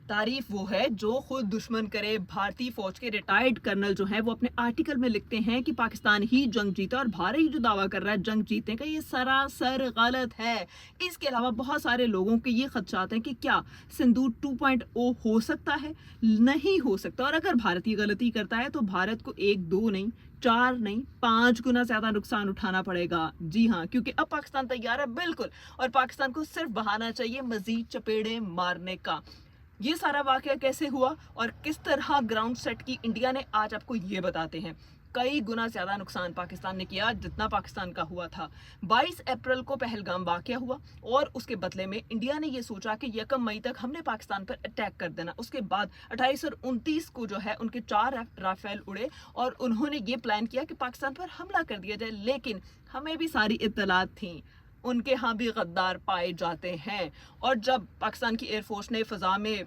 तारीफ वो है जो खुद दुश्मन करे। भारतीय फौज के रिटायर्ड कर्नल जो हैं वो अपने आर्टिकल में लिखते हैं कि पाकिस्तान ही जंग जीता, और भारत ही जो दावा कर रहा है जंग जीतने का, ये सरासर गलत है। इसके अलावा बहुत सारे लोगों के ये खदशात हैं कि क्या सिंदूर 2.0 हो सकता है? नहीं हो सकता। और अगर भारत ये गलती करता है तो भारत को 1 2 नहीं, 4 नहीं, 5 गुना ज्यादा नुकसान उठाना पड़ेगा। जी हाँ, क्योंकि अब पाकिस्तान तैयार है बिल्कुल, और पाकिस्तान को सिर्फ बहाना चाहिए मजीद चपेड़े मारने का। ये सारा वाकया कैसे हुआ और किस तरह ग्राउंड सेट की इंडिया ने, आज आपको ये बताते हैं। कई गुना ज्यादा नुकसान पाकिस्तान ने किया जितना पाकिस्तान का हुआ था। 22 अप्रैल को पहलगाम वाकया हुआ, और उसके बदले में इंडिया ने ये सोचा कि 1 मई तक हमने पाकिस्तान पर अटैक कर देना। उसके बाद 28 और 29 को जो है उनके 4 राफेल उड़े, और उन्होंने ये प्लान किया कि पाकिस्तान पर हमला कर दिया जाए। लेकिन हमें भी सारी इत्तलात थी, उनके यहाँ भी गद्दार पाए जाते हैं। और जब पाकिस्तान की एयरफोर्स ने फ़ज़ा में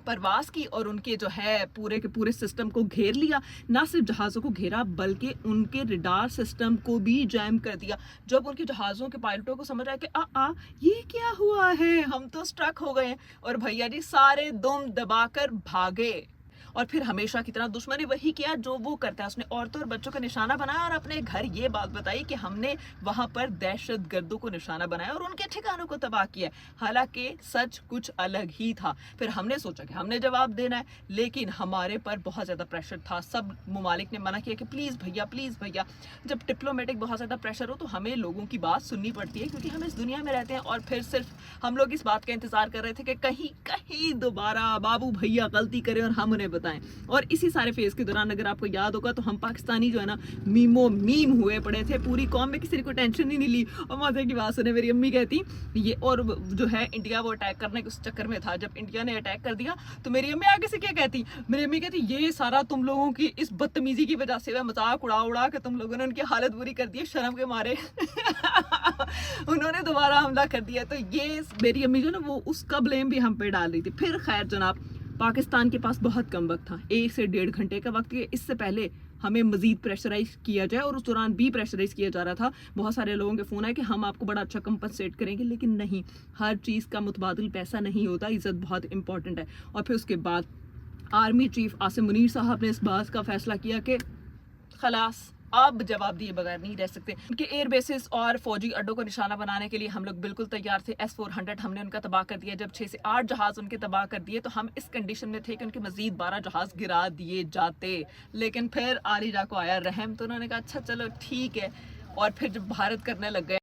परवास की और उनके जो है पूरे के पूरे सिस्टम को घेर लिया, ना सिर्फ जहाज़ों को घेरा बल्कि उनके रडार सिस्टम को भी जैम कर दिया। जब उनके जहाज़ों के पायलटों को समझ आया कि ये क्या हुआ है, हम तो स्ट्रक हो गए हैं, और भैया जी सारे दुम दबाकर भागे। और फिर हमेशा की तरह दुश्मन ने वही किया जो वो करता है, उसने औरतों और बच्चों का निशाना बनाया और अपने घर ये बात बताई कि हमने वहां पर दहशत गर्दों को निशाना बनाया और उनके ठिकानों को तबाह किया। हालांकि सच कुछ अलग ही था। फिर हमने सोचा कि हमने जवाब देना है, लेकिन हमारे पर बहुत ज्यादा प्रेशर था। सब ममालिक ने मना किया कि प्लीज भैया। जब डिप्लोमेटिक बहुत ज्यादा प्रेशर हो तो हमें लोगों की बात सुननी पड़ती है, क्योंकि हम इस दुनिया में रहते हैं। और फिर सिर्फ हम लोग इस बात का इंतजार कर रहे थे कि कहीं दोबारा बाबू भैया गलती करें और हम उन्हें बताएं। और इसी सारे फेज के दौरान अगर आपको याद होगा तो हम पाकिस्तानी जो है ना मीम हुए पड़े थे। पूरी कौम में किसी को टेंशन ही नहीं ली। और मजे की बात सुने, मेरी अम्मी कहती ये, और जो है इंडिया वो अटैक करने के उस चक्कर में था। जब इंडिया ने अटैक कर दिया तो मेरी अम्मी आगे से क्या कहती, मेरी अम्मी कहती ये सारा तुम लोगों की इस बदतमीजी की वजह से, मजाक उड़ा के तुम लोगों ने उनकी हालत बुरी कर दी है, शर्म के मारे उन्होंने दोबारा हमला कर दिया। तो ये मेरी अम्मी जो ना वो उसका ब्लेम भी हम पे डाल रही थी। फिर खैर जनाब, पाकिस्तान के पास बहुत कम वक्त था, 1 से 1.5 घंटे का वक्त। इससे पहले हमें मजीद प्रेशराइज किया जाए, और उस दौरान भी प्रेशराइज किया जा रहा था। बहुत सारे लोगों के फोन आए कि हम आपको बड़ा अच्छा कंपनसेट करेंगे, लेकिन नहीं, हर चीज़ का मुतबादिल पैसा नहीं होता, इज्जत बहुत इंपॉर्टेंट है। और फिर उसके बाद आर्मी चीफ आसिम मुनीर साहब ने इस बात का फैसला किया कि खलास, अब जवाब दिए बगैर नहीं रह सकते। उनके एयर बेसिस और फौजी अड्डों को निशाना बनाने के लिए हम लोग बिल्कुल तैयार थे। S-400 हमने उनका तबाह कर दिया। जब 6 से 8 जहाज उनके तबाह कर दिए तो हम इस कंडीशन में थे कि उनके मजीद 12 जहाज गिरा दिए जाते। लेकिन फिर आलिजा को आया रहम, तो उन्होंने कहा अच्छा चलो ठीक है। और फिर जब भारत करने लग गए